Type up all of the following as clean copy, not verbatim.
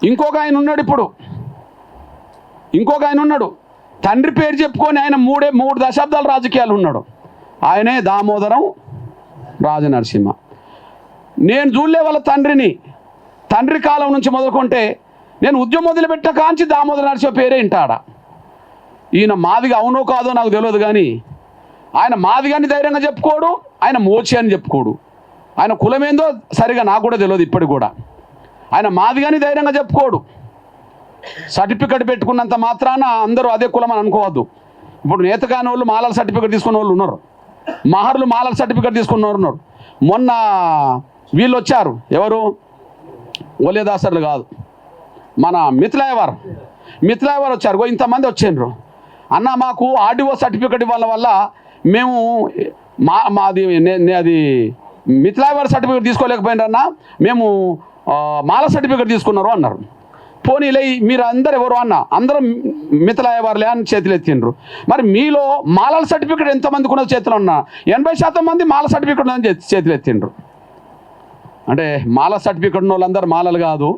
ఇంకొక ఆయన ఉన్నాడు, ఇప్పుడు ఇంకొక ఆయన ఉన్నాడు, తండ్రి పేరు చెప్పుకొని ఆయన మూడు దశాబ్దాల రాజకీయాలు ఉన్నాడు. ఆయనే దామోదరం రాజనరసింహ. నేను చూడలే వాళ్ళ తండ్రి కాలం నుంచి మొదలుకుంటే నేను ఉద్యమం మొదలుపెట్ట కాంచి దామోదర నరసింహ పేరే వింటాడా. ఈయన మాదిగా అవునో కాదో నాకు తెలియదు, కానీ ఆయన మాదిగాని ధైర్యంగా చెప్పుకోడు, ఆయన మోచి అని చెప్పుకోడు. ఆయన కులమేందో సరిగా నాకు కూడా తెలియదు ఇప్పటికి కూడా. ఆయన మాదిగాని ధైర్యంగా చెప్పుకోడు. సర్టిఫికెట్ పెట్టుకున్నంత మాత్రాన అందరూ అదే కులం అని అనుకోవద్దు. ఇప్పుడు నేతకాని వాళ్ళు మాలల సర్టిఫికెట్ తీసుకున్న వాళ్ళు ఉన్నారు, మహర్లు మాలల సర్టిఫికెట్ తీసుకున్న వాళ్ళు ఉన్నారు. మొన్న వీళ్ళు వచ్చారు, ఎవరు ఓలేదాసర్లు కాదు, మన మిథిలాయవారు వచ్చారు. ఇంతమంది వచ్చిండ్రు. అన్న మాకు ఆర్డీఓ సర్టిఫికెట్ ఇవ్వడం వల్ల మేము అది మిథిలాయవారి సర్టిఫికెట్ తీసుకోలేకపోయినారన్న, మేము మాల సర్టిఫికెట్ తీసుకున్నారు అన్నారు. పోనీలే మీరు అందరు ఎవరు అన్న, అందరూ మిథిలాయవారులే అని చేతులు ఎత్తిండ్రు. మరి మీలో మాలల సర్టిఫికెట్ ఎంతమందికి ఉన్నది చేతిలో ఉన్నా? 80% మంది మాల సర్టిఫికెట్ ఉన్నదని చేతులు ఎత్తిండ్రు. అంటే మాల సర్టిఫికెట్ ఉన్న వాళ్ళందరూ మాలలు కాదు.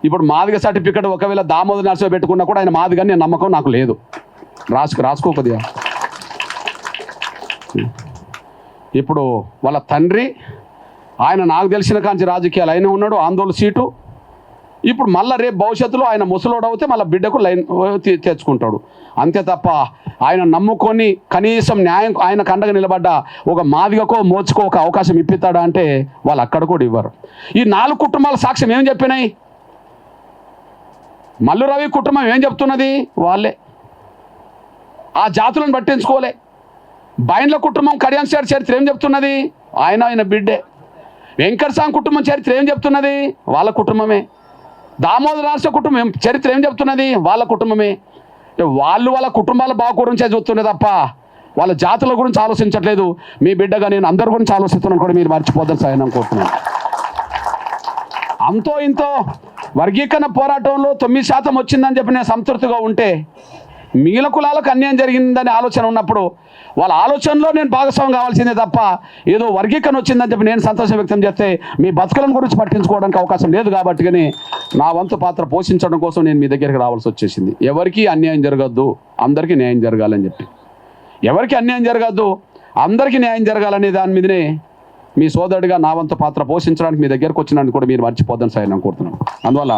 ఇప్పుడు మాదిగ సర్టిఫికెట్ ఒకవేళ దామోదర నరసింహ పెట్టుకున్నా కూడా ఆయన మాదిగని నేను నమ్మకం నాకు లేదు. రాసుకో కొద్దిగా. ఇప్పుడు వాళ్ళ తండ్రి ఆయన నాకు తెలిసిన కాంచి రాజకీయాలు అయినా ఉన్నాడు, ఆందోళన సీటు. ఇప్పుడు మళ్ళీ రేపు భవిష్యత్తులో ఆయన ముసలోడు అవుతే మళ్ళీ బిడ్డకు లైన్ తెచ్చుకుంటాడు. అంతే తప్ప ఆయన నమ్ముకొని కనీసం న్యాయం ఆయనకు అండగా నిలబడ్డ ఒక మాదిగకో మోచుకో ఒక అవకాశం ఇప్పిస్తాడా అంటే వాళ్ళు అక్కడ కూడా ఇవ్వరు. ఈ 4 కుటుంబాల సాక్ష్యం ఏం చెప్పినాయి? మల్లు రవి కుటుంబం ఏం చెప్తున్నది? వాళ్ళే ఆ జాతులను పట్టించుకోలే. బైండ్ల కుటుంబం కడియం సార్ చరిత్ర ఏం చెప్తున్నది? ఆయన బిడ్డే. వెంకటస్వామి కుటుంబం చరిత్ర ఏం చెప్తున్నది? వాళ్ళ కుటుంబమే. దామోదర రాష్ట్ర కుటుంబం చరిత్ర ఏం చెప్తున్నది? వాళ్ళ కుటుంబమే. వాళ్ళ కుటుంబాల బాగు గురించే చూస్తున్నది తప్ప వాళ్ళ జాతుల గురించి ఆలోచించట్లేదు. మీ బిడ్డగా నేను అందరి గురించి ఆలోచిస్తున్నాను కూడా మీరు మర్చిపోద్దని సాయం అనుకుంటున్నాను. అంతో ఇంతో వర్గీకరణ పోరాటంలో 9% వచ్చిందని చెప్పి నేను సంతృప్తిగా ఉంటే, మిగిలిన కులాలకు అన్యాయం జరిగిందని ఆలోచన ఉన్నప్పుడు వాళ్ళ ఆలోచనలో నేను భాగస్వామ్యం కావాల్సిందే తప్ప ఏదో వర్గీకరణ వచ్చిందని చెప్పి నేను సంతోషం వ్యక్తం చేస్తే మీ బతుకులను గురించి పట్టించుకోవడానికి అవకాశం లేదు. కాబట్టి కానీ నా వంతు పాత్ర పోషించడం కోసం నేను మీ దగ్గరికి రావాల్సి వచ్చేసింది. ఎవరికి అన్యాయం జరగద్దు, అందరికీ న్యాయం జరగాలని చెప్పి. ఎవరికి అన్యాయం జరగద్దు, అందరికీ న్యాయం జరగాలనే దాని మీదనే మీ సోదరుడిగా నా వంతు పాత్ర పోషించడానికి మీ దగ్గరకు వచ్చినందుకు కూడా మీరు మర్చిపోద్దని సార్ నేను కోరుతున్నాను. అందువల్ల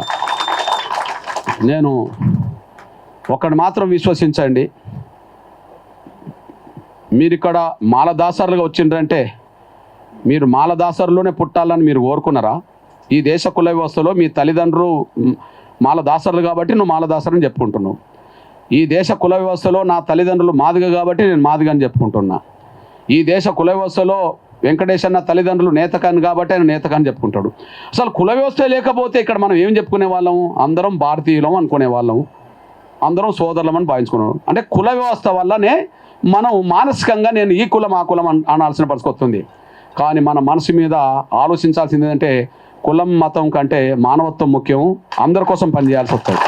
నేను ఒక్కడు మాత్రం విశ్వసించండి, మీరు ఇక్కడ మాలదాసరులుగా వచ్చిండ్రంటే మీరు మాలదాసరులోనే పుట్టాలని మీరు కోరుకున్నారా? ఈ దేశ కుల వ్యవస్థలో మీ తల్లిదండ్రులు మాలదాసరులు కాబట్టి నువ్వు మాలదాసరని చెప్పుకుంటున్నావు. ఈ దేశ కుల వ్యవస్థలో నా తల్లిదండ్రులు మాదిగ కాబట్టి నేను మాదిగ అని చెప్పుకుంటున్నా. ఈ దేశ కుల వ్యవస్థలో వెంకటేష్ అన్న తల్లిదండ్రులు నేతకాన్ని కాబట్టి ఆయన నేతకాన్ని చెప్పుకుంటాడు. అసలు కుల వ్యవస్థ లేకపోతే ఇక్కడ మనం ఏం చెప్పుకునే వాళ్ళము? అందరం భారతీయులం అనుకునే వాళ్ళము, అందరం సోదరులం అని భావించుకున్నాం. అంటే కుల వ్యవస్థ వల్లనే మనం మానసికంగా నేను ఈ కులం ఆ కులం అనాల్సిన పరిస్థితి వస్తుంది. కానీ మన మనసు మీద ఆలోచించాల్సింది ఏంటంటే కులం మతం కంటే మానవత్వం ముఖ్యం. అందరి కోసం పనిచేయాల్సి వస్తుంది.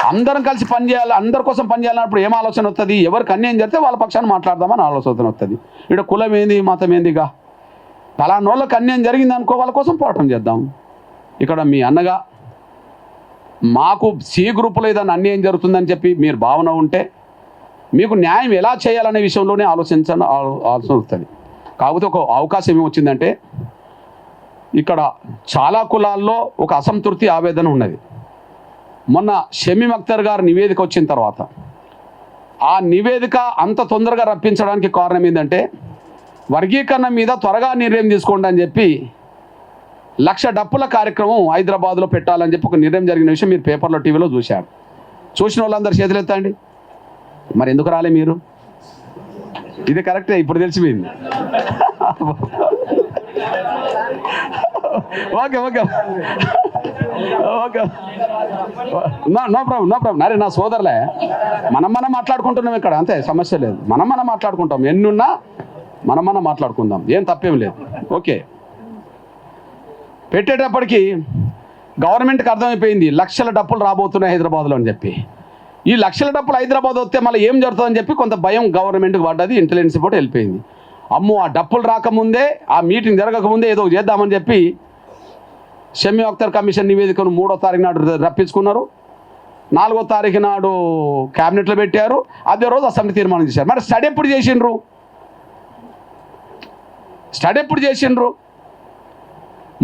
అందరం కలిసి పనిచేయాలి, అందరి కోసం పనిచేయాలన్నప్పుడు ఏం ఆలోచన వస్తుంది? ఎవరికి అన్యాయం జరిగితే వాళ్ళ పక్షాన్ని మాట్లాడదామని ఆలోచన వస్తుంది. ఇక్కడ కులం ఏంది మతం ఏందిగా, పలానోళ్ళకి అన్యాయం జరిగింది అనుకో, వాళ్ళ కోసం పోరాటం చేద్దాం. ఇక్కడ మీ అన్నగా మాకు సి గ్రూపులో ఏదైనా అన్యాయం జరుగుతుందని చెప్పి మీరు భావన ఉంటే మీకు న్యాయం ఎలా చేయాలనే విషయంలోనే ఆలోచన వస్తుంది. కాకపోతే ఒక అవకాశం ఏమొచ్చిందంటే ఇక్కడ చాలా కులాల్లో ఒక అసంతృప్తి ఆవేదన ఉన్నది. మొన్న షమీమ్ అఖ్తర్ గారు నివేదిక వచ్చిన తర్వాత ఆ నివేదిక అంత తొందరగా రప్పించడానికి కారణం ఏంటంటే వర్గీకరణ మీద త్వరగా నిర్ణయం తీసుకోండి అని చెప్పి 1,00,000 డప్పుల కార్యక్రమం హైదరాబాద్లో పెట్టాలని చెప్పి ఒక నిర్ణయం జరిగిన విషయం మీరు పేపర్లో టీవీలో చూశారు. చూసిన వాళ్ళందరూ చేతులు ఎత్తండి. మరి ఎందుకు రాలే మీరు? ఇది కరెక్టే, ఇప్పుడు తెలిసిపోయింది. Okay okay okay, no problem. అరే నా సోదరులే, మనం మాట్లాడుకుంటున్నాం ఇక్కడ, అంతే, సమస్య లేదు. మనం మాట్లాడుకుంటాం, ఎన్నున్నా మనం మాట్లాడుకుందాం, ఏం తప్పేం లేదు. ఓకే, పెట్టేటప్పటికి గవర్నమెంట్కి అర్థమైపోయింది 1,00,000 డప్పులు రాబోతున్నాయి హైదరాబాద్లో అని చెప్పి. ఈ 1,00,000 డప్పులు హైదరాబాద్ వస్తే మళ్ళీ ఏం జరుగుతుందని చెప్పి కొంత భయం గవర్నమెంట్కి పడ్డది. ఇంటెలిజెన్స్ రిపోర్ట్ వెళ్ళిపోయింది. అమ్మో, ఆ డప్పులు రాకముందే, ఆ మీటింగ్ జరగకముందే ఏదో చేద్దామని చెప్పి షమీ అఖ్తర్ కమిషన్ నివేదికను 3వ తారీఖు నాడు రప్పించుకున్నారు. 4వ తారీఖు నాడు క్యాబినెట్లో పెట్టారు. అదే రోజు అసెంబ్లీ తీర్మానం చేశారు. మరి స్టడీ ఎప్పుడు చేసిండ్రు?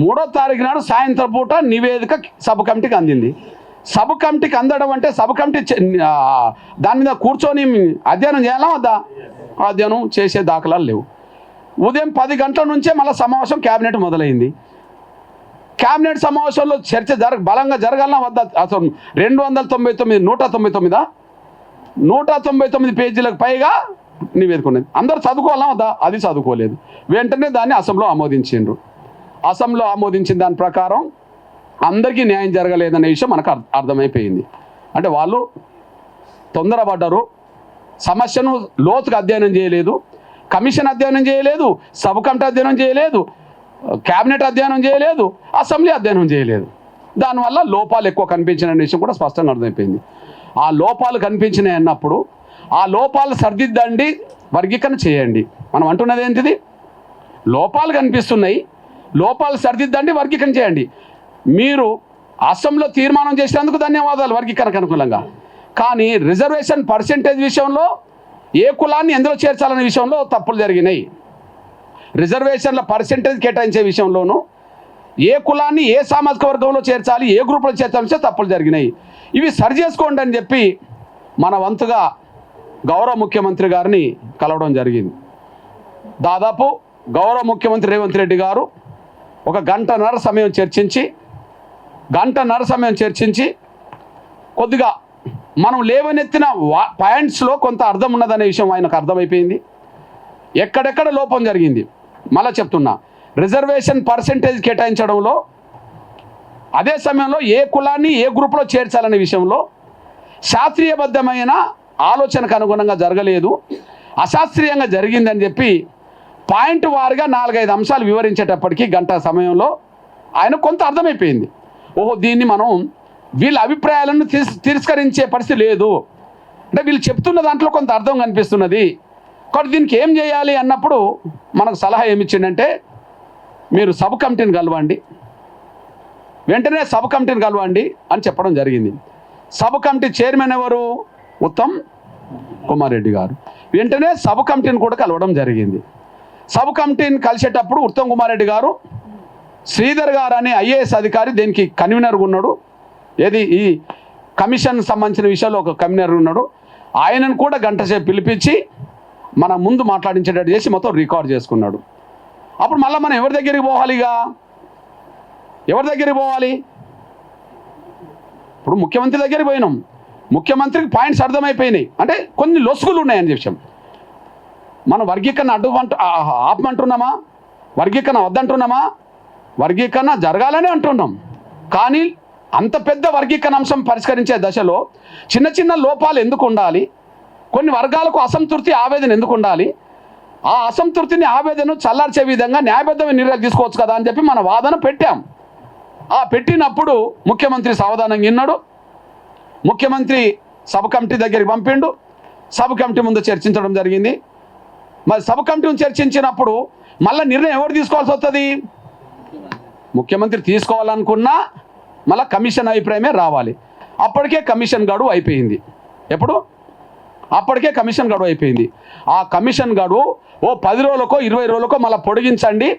3వ తారీఖు నాడు సాయంత్రం పూట నివేదిక సబ్ కమిటీకి అందింది. సబ్ కమిటీకి అందడం అంటే సబ్ కమిటీ దాని మీద కూర్చొని అధ్యయనం చేయాలా వద్దా? అధ్యయనం చేసే దాఖలాలు లేవు. ఉదయం 10 గంటల నుంచే మళ్ళీ సమావేశం క్యాబినెట్ మొదలైంది. క్యాబినెట్ సమావేశంలో చర్చ బలంగా జరగాలన్నా వద్దా? అసలు 199 పేజీలకు పైగా నివేదిక ఉన్నది. అందరూ చదువుకోవాలా వద్దా? అది చదువుకోలేదు. వెంటనే దాన్ని అసెంబ్లీలో ఆమోదించిండ్రు. అసెంబ్లీలో ఆమోదించిన దాని ప్రకారం అందరికీ న్యాయం జరగలేదనే విషయం మనకు అర్థమైపోయింది. అంటే వాళ్ళు తొందరపడ్డారు, సమస్యను లోతుగా అధ్యయనం చేయలేదు, కమిషన్ అధ్యయనం చేయలేదు, సబ్ కమిటీ అధ్యయనం చేయలేదు, క్యాబినెట్ అధ్యయనం చేయలేదు, అసెంబ్లీ అధ్యయనం చేయలేదు. దానివల్ల లోపాలు ఎక్కువ కనిపించిన విషయం కూడా స్పష్టంగా అర్థమైపోయింది. ఆ లోపాలు కనిపించినాయి అన్నప్పుడు ఆ లోపాలు సరిదిద్దండి, వర్గీకరణ చేయండి. మనం అంటున్నది ఏంటిది? లోపాలు కనిపిస్తున్నాయి, లోపాలు సరిదిద్దండి, వర్గీకరణ చేయండి. మీరు అసెంబ్లీలో తీర్మానం చేసినందుకు ధన్యవాదాలు వర్గీకరణకు అనుకూలంగా. కానీ రిజర్వేషన్ పర్సెంటేజ్ విషయంలో ఏ కులాన్ని ఎందులో చేర్చాలనే విషయంలో తప్పులు జరిగినాయి. రిజర్వేషన్ల పర్సెంటేజ్ కేటాయించే విషయంలోనూ ఏ కులాన్ని ఏ సామాజిక వర్గంలో చేర్చాలి, ఏ గ్రూపులో చేర్చాల్సే తప్పులు జరిగినాయి. ఇవి సరి చేసుకోండి అని చెప్పి మన వంతుగా గౌరవ ముఖ్యమంత్రి గారిని కలవడం జరిగింది. దాదాపు గౌరవ ముఖ్యమంత్రి రేవంత్ రెడ్డి గారు ఒక గంటన్నర సమయం చర్చించి కొద్దిగా మనం లేవనెత్తిన పాయింట్స్లో కొంత అర్థం ఉన్నదనే విషయం ఆయనకు అర్థమైపోయింది. ఎక్కడెక్కడ లోపం జరిగింది మళ్ళీ చెప్తున్నా. రిజర్వేషన్ పర్సెంటేజ్ కేటాయించడంలో, అదే సమయంలో ఏ కులాన్ని ఏ గ్రూప్లో చేర్చాలనే విషయంలో శాస్త్రీయబద్ధమైన ఆలోచనకు అనుగుణంగా జరగలేదు, అశాస్త్రీయంగా జరిగిందని చెప్పి పాయింట్ వారుగా 4-5 అంశాలు వివరించేటప్పటికీ గంట సమయంలో ఆయన కొంత అర్థమైపోయింది. ఓహో, దీన్ని మనం వీళ్ళ అభిప్రాయాలను తిరస్కరించే పరిస్థితి లేదు, అంటే వీళ్ళు చెప్తున్న దాంట్లో కొంత అర్థం కనిపిస్తున్నది. కాబట్టి దీనికి ఏం చేయాలి అన్నప్పుడు మనకు సలహా ఏమిచ్చిందంటే, మీరు సబ్ కమిటీని కలవండి, వెంటనే సబ్ కమిటీని కలవండి అని చెప్పడం జరిగింది. సబ్ కమిటీ చైర్మన్ ఎవరు? ఉత్తమ్ కుమార్ రెడ్డి గారు. వెంటనే సబ్ కమిటీని కూడా కలవడం జరిగింది. సబ్ కమిటీని కలిసేటప్పుడు ఉత్తమ్ కుమార్ రెడ్డి గారు, శ్రీధర్ గారు అనే ఐఏఎస్ అధికారి దీనికి కన్వీనర్గా ఉన్నాడు, ఏది ఈ కమిషన్ సంబంధించిన విషయాల్లో ఒక కన్వీనర్ ఉన్నాడు, ఆయనను కూడా గంట సేపు పిలిపించి మన ముందు మాట్లాడించేటట్టు చేసి మొత్తం రికార్డ్ చేసుకున్నాడు. అప్పుడు మళ్ళీ మనం ఎవరి దగ్గరికి పోవాలి? ఇప్పుడు ముఖ్యమంత్రి దగ్గరికి పోయినాం, ముఖ్యమంత్రికి పాయింట్స్ అర్థమైపోయినాయి, అంటే కొన్ని లొసుగులు ఉన్నాయని చెప్పాం. మనం వర్గీకరణ ఆపమంటున్నామా? వర్గీకరణ వద్దంటున్నామా? వర్గీకరణ జరగాలని అంటున్నాం. కానీ అంత పెద్ద వర్గీకరణ అంశం పరిష్కరించే దశలో చిన్న చిన్న లోపాలు ఎందుకు ఉండాలి? కొన్ని వర్గాలకు అసంతృప్తి, ఆవేదన ఎందుకు ఉండాలి? ఆ అసంతృప్తిని, ఆవేదనను చల్లార్చే విధంగా న్యాయబద్ధమైన నిర్ణయాలు తీసుకోవచ్చు కదా అని చెప్పి మన వాదన పెట్టాం. పెట్టినప్పుడు ముఖ్యమంత్రి సావధానంగా విన్నాడు. ముఖ్యమంత్రి సబ్ కమిటీ దగ్గరికి పంపిండు. సబ్ కమిటీ ముందు చర్చించడం జరిగింది. మరి సబ్ కమిటీని చర్చించినప్పుడు మళ్ళీ నిర్ణయం ఎవరు తీసుకోవాల్సి వస్తుంది? ముఖ్యమంత్రి తీసుకోవాలనుకున్నా మళ్ళీ కమిషన్ అభిప్రాయమే రావాలి. అప్పటికే కమిషన్ గడువు అయిపోయింది. అప్పటికే కమిషన్ గడువు అయిపోయింది. ఆ కమిషన్ గడువు 10 రోజులకో 20 రోజులకో మళ్ళీ పొడిగించండి,